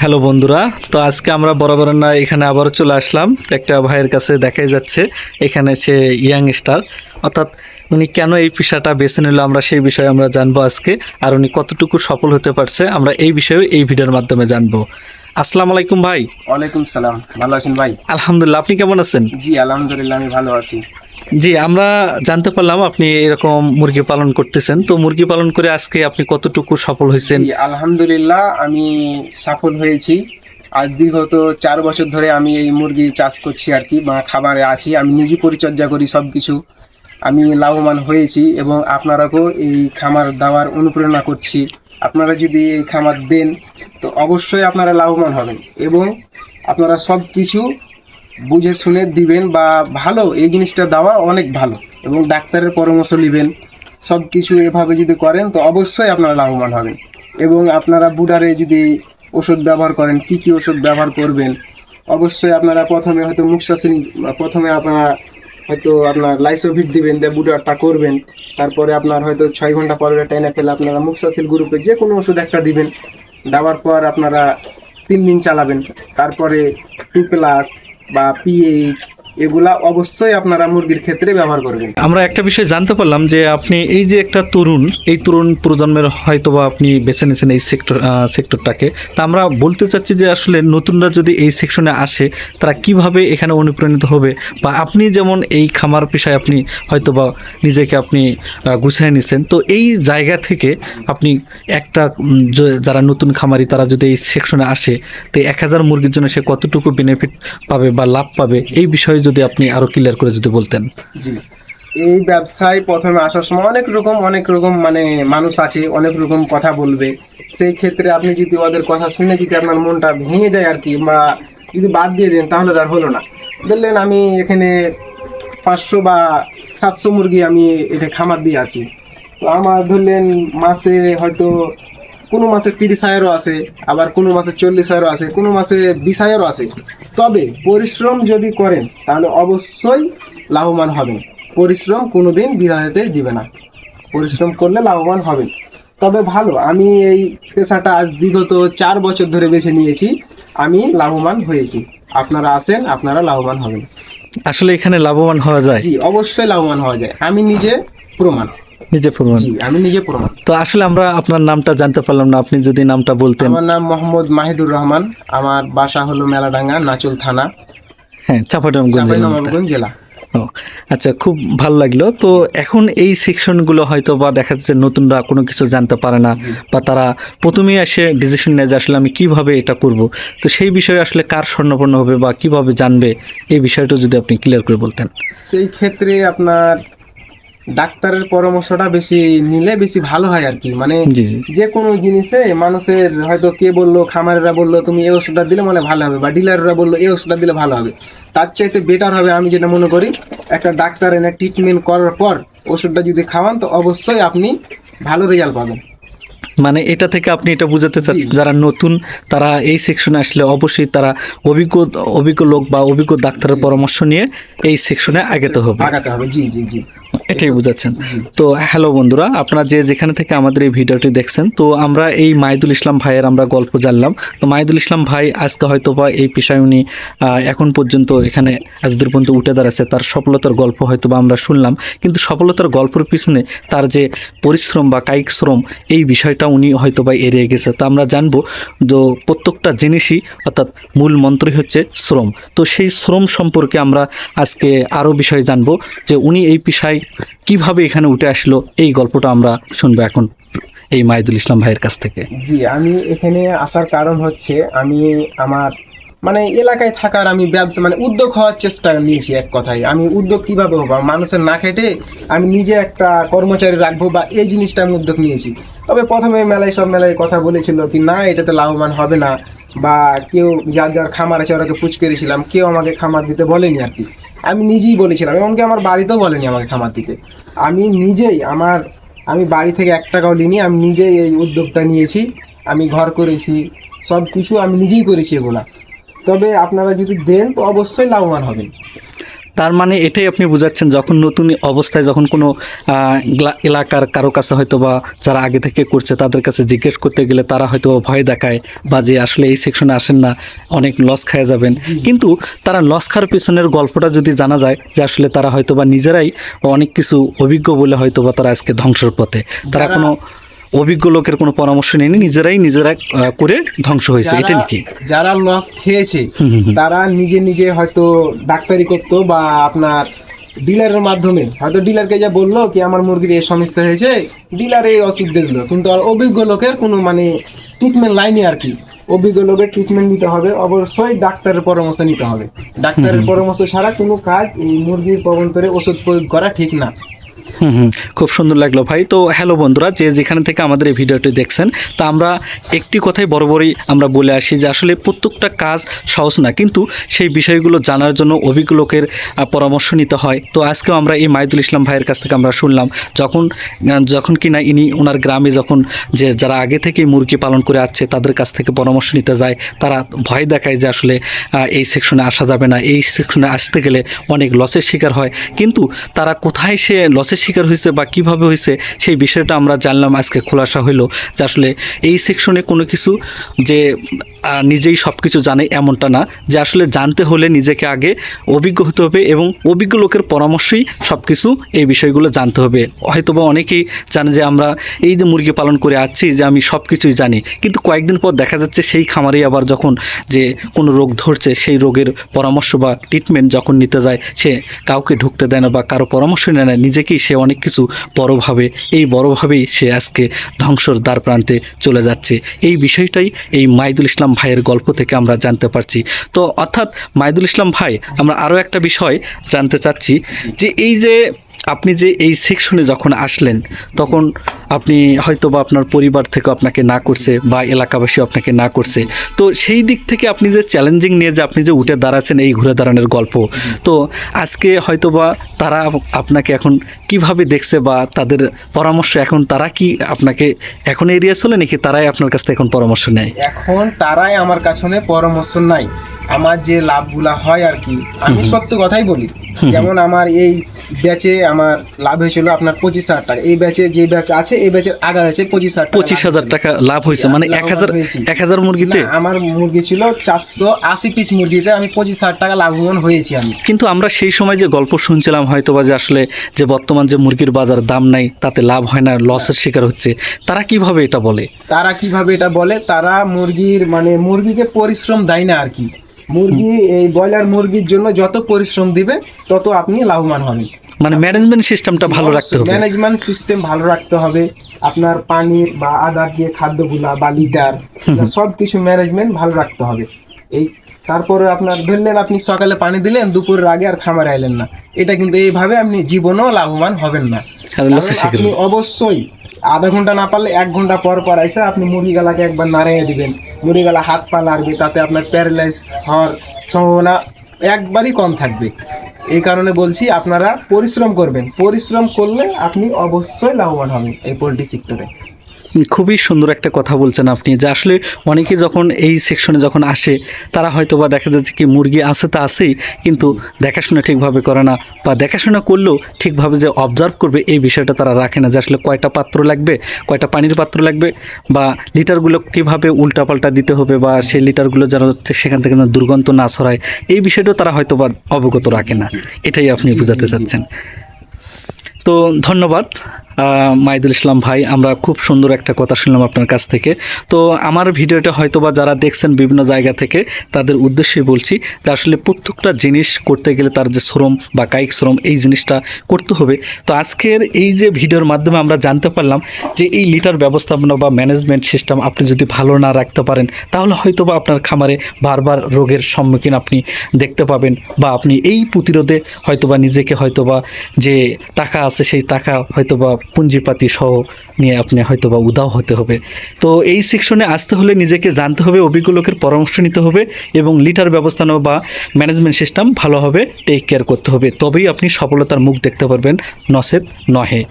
Hello বন্ধুরা, তো আজকে আমরা বরাবর না এখানে আবারও চলে আসলাম একটা ভাইয়ের কাছে। দেখাই যাচ্ছে এখানে সে ইয়াং স্টার, অর্থাৎ উনি কেন এই পেশাটা বেছে নিল আমরা সেই বিষয়ে আমরা জানবো আজকে। আর উনি কতটুকু সফল হতে পারছে আমরা এই বিষয়ে এই ভিডিওর মাধ্যমে জানবো। আসসালামু আলাইকুম ভাই। ওয়ালাইকুম সালাম। ভালো আছেন ভাই? আলহামদুলিল্লাহ, আপনি কেমন আছেন? জি আলহামদুলিল্লাহ, আমি ভালো আছি। জি, আমরা জানতে পারলাম আপনি এরকম মুরগি পালন করতেছেন। তো মুরগি পালন করে আজকে আপনি কতটুকু সফল হয়েছেন? জি আলহামদুলিল্লাহ, আমি সফল হয়েছি। আজ দীর্ঘত 4 বছর ধরে আমি এই মুরগি চাষ করছি আর কি, বা খাবারে আছি। আমি নিজে পরিচর্যা করি সব কিছু। আমি লাভবান হয়েছি এবং আপনারাকেও এই খামার দেওয়ার অনুপ্রেরণা করছি। আপনারা যদি এই খামার দেন তো অবশ্যই আপনারা লাভবান হবেন এবং আপনারা সব কিছু বুঝে শুনে দিবেন, বা ভালো এই জিনিসটা দেওয়া অনেক ভালো, এবং ডাক্তারের পরামর্শ নেবেন। সব কিছু এভাবে যদি করেন তো অবশ্যই আপনারা লাভবান হবেন। এবং আপনারা বুডারে যদি ওষুধ ব্যবহার করেন, কি কি ওষুধ ব্যবহার করবেন, অবশ্যই আপনারা প্রথমে হয়তো মুক্সাসিন, প্রথমে আপনারা হয়তো আপনার লাইসোভিট দিবেন, দিয়ে বুডারটা করবেন। তারপরে আপনার হয়তো 6 ঘন্টা পরে টাইনে ফেলে আপনারা মুক্সাসিল গ্রুপে যে কোনো ওষুধ একটা দিবেন। দেওয়ার পর আপনারা 3 দিন চালাবেন। তারপরে 2+ বা পিএইচ, এগুলা অবশ্যই আপনারা মুরগির ক্ষেত্রে ব্যবহার করবেন। আমরা একটা বিষয় জানতে পারলাম যে আপনি এই যে একটা তরুণ প্রজন্মের হয়তোবা আপনি বেছে নিয়েছেন এই সেক্টরটাকে। তা আমরা বলতে চাচ্ছি যে আসলে নতুনরা যদি এই সেকশনে আসে তারা কিভাবে এখানে অনুপ্রাণিত হবে, বা আপনি যেমন এই খামার পেশায় আপনি হয়তোবা নিজেকে আপনি গুছিয়ে নিছেন, তো এই জায়গা থেকে আপনি একটা যারা নতুন খামারি তারা যদি এই সেকশনে আসে তো 1000 মুরগির জন্য সে কতটুকু বেনিফিট পাবে বা লাভ পাবে, এই বিষয়ে যদি আপনি আরো ক্লিয়ার করে যদি বলতেন। জি, এই ব্যবসায় প্রথমে আসার সময় অনেক রকম মানে মানুষ আছে, অনেক রকম কথা বলবে। সেই ক্ষেত্রে আপনি যদি ওদের কথা শুনে যদি আপনার মনটা ভেঙে যায় আর কি, বা যদি বাদ দিয়ে দেন, তাহলে তার হলো না। ধরলেন আমি এখানে 500 বা 700 মুরগি আমি এটা খামার দিয়ে আছি। তো আমার ধরলেন মাসে হয়তো কোনো মাসে 30,000ও আছে, আবার কোনো মাসে 40,000ও আছে, কোনো মাসে 20,000ও আছে। তবে পরিশ্রম যদি করেন তাহলে অবশ্যই লাভবান হবেন। পরিশ্রম কোনোদিন বিধাতে দিবে না, পরিশ্রম করলে লাভবান হবেন। তবে ভালো, আমি এই পেশাটা আজ বিগত 4 বছর ধরে বেছে নিয়েছি, আমি লাভবান হয়েছি। আপনারা আসেন, আপনারা লাভবান হবেন। আসলে এখানে লাভবান হওয়া যায়? জি অবশ্যই লাভবান হওয়া যায়, আমি নিজে প্রমাণ। নিজে প্রমাণ? জি আমি নিজে প্রমাণ। তো আসলে আমরা আপনার নামটা জানতে পারলাম না, আপনি যদি নামটা বলতেন। আমার নাম মোহাম্মদ মাহিদুর রহমান, আমার বাসা হলো মেলাডাঙ্গা, নাচুল থানা, হ্যাঁ, চাঁপাইনবাবগঞ্জ জেলা। ও আচ্ছা, খুব ভালো লাগলো। তো এখন এই সেকশনগুলো হয়তো বা দেখা যাচ্ছে নতুনরা কোনো কিছু জানতে পারে না, বা তারা প্রথমেই এসে ডিসিশন নেয় যে আসলে আমি কিভাবে এটা করব। তো সেই বিষয়ে আসলে কার স্বর্ণপন্ন হবে বা কিভাবে জানবে, এই বিষয়টা যদি আপনি ক্লিয়ার করে বলতেন। সেই ক্ষেত্রে আপনার ডাক্তারের পরামর্শটা বেশি নিলে বেশি ভালো হয় আর কি। মানে জি জি। যে কোনো জিনিসে মানুষের হয়তো কে বললো, খামারেরা বললো তুমি এই ওষুধটা দিলে মানে ভালো হবে, বা ডিলাররা বললো এই ওষুধটা দিলে ভালো হবে, তার চাইতে বেটার হবে আমি যেটা মনে করি, একটা ডাক্তার এনে ট্রিটমেন্ট করার পর ওষুধটা যদি খাওয়ান তো অবশ্যই আপনি ভালো রেজাল্ট পাবেন। মানে এটা থেকে আপনি এটা বোঝাতে চাচ্ছেন যারা নতুন তারা এই সেকশনে আসলে অবশ্যই তারা অভিজ্ঞ অভিজ্ঞ লোক বা অভিজ্ঞ ডাক্তারের পরামর্শ নিয়ে এই সেকশনে আগাতে হবে। জি জি জি, এটাই বোঝাচ্ছেন। জি। তো হ্যালো বন্ধুরা, আপনারা যে যেখানে থেকে আমাদের এই ভিডিওটি দেখছেন, তো আমরা এই মাহিদুল ইসলাম ভাইয়ের আমরা গল্প জানলাম। তো মাহিদুল ইসলাম ভাই আজকে হয়তো বা এই পেশায় উনি এখন পর্যন্ত এখানে এতদূর পর্যন্ত উঠে দাঁড়াচ্ছে, তার সফলতার গল্প হয়তো বা আমরা শুনলাম, কিন্তু সফলতার গল্পের পিছনে তার যে পরিশ্রম বা কায়িক শ্রম, এই বিষয়টা উনি হয়তো বা এড়িয়ে গেছে। তো আমরা জানবো যে প্রত্যেকটা জিনিসই অর্থাৎ মূল মন্ত্রই হচ্ছে শ্রম। তো সেই শ্রম সম্পর্কে আমরা আজকে আরও বিষয় জানবো যে উনি এই পেশায় কিভাবে এখানে উঠে আসলো, এই গল্পটা আমরা শুনবো এখন এই মাহিদুল ইসলাম ভাইয়ের কাছ থেকে। জি, আমি এখানে আসার কারণ হচ্ছে আমি আমার মানে এলাকায় থাকার আমি ব্যবসা মানে উদ্যোগ হওয়ার চেষ্টা নিয়েছি। এক কথায় আমি উদ্যোগ কিভাবে হবো, মানুষের না খেটে আমি নিজে একটা কর্মচারী রাখবো, বা এই জিনিসটা আমি উদ্যোগ নিয়েছি। তবে প্রথমে সব মেলায় কথা বলেছিল কি না এটাতে লাভবান হবে না, বা কেউ যার যার খামার আছে ওরাকে পুচ করেছিলাম, কেউ আমাকে খামার দিতে বলেনি আর কি। আমি নিজেই বলেছিলাম, এমনকি আমার বাড়িতেও বলেনি আমাকে খামার দিতে। আমি নিজেই আমি বাড়ি থেকে 1 টাকাও নিইনি, আমি নিজেই এই উদ্যোগটা নিয়েছি। আমি ঘর করেছি, সব কিছু আমি নিজেই করেছি এগুলা। তবে আপনারা যদি দেন তো অবশ্যই লাভবান হবেন। তার মানে এটাই আপনি বোঝাচ্ছেন, যখন নতুন অবস্থায় যখন কোনো এলাকার কারো কাছে হয়তো বা যারা আগে থেকে করছে তাদের কাছে জিজ্ঞেস করতে গেলে তারা হয়তো ভয় দেখায় বা যে আসলে এই সেকশনে আসেন না, অনেক লস খাওয়া যাবেন। কিন্তু তারা লস খাওয়ার পিছনের গল্পটা যদি জানা যায় যে আসলে তারা হয়তো বা নিজেরাই অনেক কিছু অভিজ্ঞ বলে হয়তো বা তারা আজকে ধ্বংসের পথে, তারা কোনো অভিজ্ঞ লোকের কোনো পরামর্শ নেয়নি, নিজেরা করে ধ্বংস হয়েছে, এটা নাকি? যারা লস খেয়েছে তারা নিজে নিজে হয়তো ডাক্তারি করতো বা আপনার ডিলারের মাধ্যমে হয়তো ডিলারকে যা বললো কি আমার মুরগির এই সমস্যা হয়েছে, ডিলার এই ওষুধ দেখলো, কিন্তু আর অভিজ্ঞ লোকের কোনো মানে ট্রিটমেন্ট লাইনে আর কি। অভিজ্ঞ লোকের ট্রিটমেন্ট নিতে হবে, অবশ্যই ডাক্তারের পরামর্শ নিতে হবে। ডাক্তারের পরামর্শ ছাড়া কোনো কাজ এই মুরগির প্রবন্তরে ওষুধ প্রয়োগ করা ঠিক না। খুব সুন্দর লাগলো ভাই। তো হ্যালো বন্ধুরা, যে যেখানে থেকে আমাদের এই ভিডিওটি দেখছেন, তা আমরা একটি কথাই বরাবরই আমরা বলে আসি যে আসলে প্রত্যেকটা কাজ সহজ না, কিন্তু সেই বিষয়গুলো জানার জন্য অভিজ্ঞ লোকের পরামর্শ নিতে হয়। তো আজকেও আমরা এই মাইদুল ইসলাম ভাইয়ের কাছ থেকে আমরা শুনলাম, যখন কিনা ইনি ওনার গ্রামে যখন যে যারা আগে থেকেই মুরগি পালন করে আসছে তাদের কাছ থেকে পরামর্শ নিতে যায়, তারা ভয় দেখায় যে আসলে এই সেকশনে আসা যাবে না, এই সেকশনে আসতে গেলে অনেক লসের শিকার হয়। কিন্তু তারা কোথায় সে লসের শিকার হয়েছে বা কিভাবে হয়েছে সেই বিষয়টা আমরা জানলাম, আজকে খোলাসা হইলো যে আসলে এই সেকশনে কোনো কিছু যে নিজেই সব কিছু জানে এমনটা না, যে আসলে জানতে হলে নিজেকে আগে অভিজ্ঞ হতে হবে এবং অভিজ্ঞ লোকের পরামর্শই সব কিছু এই বিষয়গুলো জানতে হবে। হয়তোবা অনেকেই জানে যে আমরা এই যে মুরগি পালন করে আসছি যে আমি সব কিছুই জানি, কিন্তু কয়েকদিন পর দেখা যাচ্ছে সেই খামারেই আবার যখন যে কোনো রোগ ধরছে সেই রোগের পরামর্শ বা ট্রিটমেন্ট যখন নিতে যায় সে কাউকে ঢুকতে দেয় না বা কারো পরামর্শ নেয় না, নিজেকেই সে অনেক কিছু বড়োভাবে, এই বড়োভাবেই সে আজকে ধ্বংসর দ্বার প্রান্তে চলে যাচ্ছে। এই বিষয়টাই এই মাইদুল ইসলাম ভাইয়ের গল্প থেকে আমরা জানতে পারছি। তো অর্থাৎ মাইদুল ইসলাম ভাই, আমরা আরও একটা বিষয় জানতে চাচ্ছি যে এই যে আপনি যে এই সেকশনে যখন আসলেন তখন আপনি হয়তো বা আপনার পরিবার থেকে আপনাকে না করছে বা এলাকাবাসী আপনাকে না করছে, তো সেই দিক থেকে আপনি যে চ্যালেঞ্জিং নিয়ে যে আপনি যে উঠে দাঁড়াচ্ছেন এই ঘুরে দাঁড়ানোর গল্প, তো আজকে হয়তো বা তারা আপনাকে এখন কিভাবে দেখছে বা তাদের পরামর্শ এখন তারা কি আপনাকে এখন এড়িয়ে চলে নাকি তারাই আপনার কাছ থেকে এখন পরামর্শ নেয়? এখন তারাই আমার কাছে পরামর্শ নাই। আমার যে লাভগুলা হয় আর কি, আমি সত্য কথাই বলি। যেমন আমার এই ব্যাচে আমার লাভ হয়েছিল আপনার 25,000 টাকা। এই ব্যাচে যে ব্যাচ আছে এই ব্যাচের আগা হয়েছে 25,000 টাকা লাভ হয়েছে, মানে 1000 মুরগিতে? আমার মুরগি ছিল 480 পিস মুরগিতে, আমি 25,000 টাকা লাভবান হয়েছি আমি। কিন্তু আমরা সেই সময় যে গল্প শুনছিলাম হয়তো বা যে আসলে যে বর্তমান যে মুরগির বাজার দাম নাই, তাতে লাভ হয় না, লসের শিকার হচ্ছে, তারা কিভাবে এটা বলে? তারা মুরগিকে পরিশ্রম দেয় না আর কি। মুরগি এই ব্রয়লার মুরগির জন্য যত পরিশ্রম দিবে তত আপনি লাভবান হবেন। মানে ম্যানেজমেন্ট সিস্টেমটা ভালো রাখতে হবে। ম্যানেজমেন্ট সিস্টেম ভালো রাখতে হবে। আপনার পানির বা আদার যে খাদ্যগুলা বা লিটার সব কিছু ম্যানেজমেন্ট ভালো রাখতে হবে। এই তারপরে আপনার ধরলেন আপনি সকালে পানি দিলেন, দুপুরের আগে আর খামারে আইলেন না, এটা কিন্তু এইভাবে আপনি জীবনেও লাভবান হবেন না। আপনি অবশ্যই আধা ঘন্টা না পারলে 1 ঘন্টা পর পর এসে আপনি মুরগিগুলাকে একবার নাড়িয়ে দিবেন। মুরগিগুলা হাত পা নাড়বে, তাতে আপনার প্যারালাইজ হওয়ার সম্ভাবনা একবারই কম থাকবে। এই কারণে বলছি আপনারা পরিশ্রম করবেন, পরিশ্রম করলে আপনি অবশ্যই লাভবান হবেন এই পোলট্রি সেক্টরে। খুবই সুন্দর একটা কথা বলছেন আপনি, যে আসলে অনেকে যখন এই সেকশনে যখন আসে তারা হয়তো বা দেখা যাচ্ছে কি মুরগি আছে তা আছেই, কিন্তু দেখাশোনা ঠিকভাবে করে না, বা দেখাশোনা করলেও ঠিকভাবে যে অবজার্ভ করবে এই বিষয়টা তারা রাখে না, যে আসলে কয়টা পাত্র লাগবে, কয়টা পানির পাত্র লাগবে, বা লিটারগুলো কীভাবে উল্টাপাল্টা দিতে হবে, বা সেই লিটারগুলো যেন সেখান থেকে দুর্গন্ধ না ছড়ায়, এই বিষয়টাও তারা হয়তো বা অবগত রাখে না। এটাই আপনি বোঝাতে চাচ্ছেন। তো ধন্যবাদ মাইদুল ইসলাম ভাই, আমরা খুব সুন্দর একটা কথা শুনলাম আপনার কাছ থেকে। তো আমার ভিডিওটা হয়তো বা যারা দেখছেন বিভিন্ন জায়গা থেকে তাদের উদ্দেশ্যে বলছি যে আসলে প্রত্যেকটা জিনিস করতে গেলে তার যে শ্রম বা কায়িক শ্রম এই জিনিসটা করতে হবে। তো আজকের এই যে ভিডিওর মাধ্যমে আমরা জানতে পারলাম যে এই লিটার ব্যবস্থাপনা বা ম্যানেজমেন্ট সিস্টেম আপনি যদি ভালো না রাখতে পারেন তাহলে হয়তো বা আপনার খামারে বারবার রোগের সম্মুখীন আপনি দেখতে পাবেন, বা আপনি এই প্রতিরোধে হয়তো বা নিজেকে হয়তো বা যে টাকা আছে সেই টাকা হয়তো বা পুঁজিপাতি সহ নিয়ে আপনি হয়তো বা উদাও হতে হবে। তো এই সেকশনে আসতে হলে নিজেকে জানতে হবে, অভিজ্ঞ লোকের পরামর্শ নিতে হবে এবং লিটার ব্যবস্থাপনা বা ম্যানেজমেন্ট সিস্টেম ভালোভাবে টেক কেয়ার করতে হবে, তবেই আপনি সফলতার মুখ দেখতে পারবেন, নচেত নহে।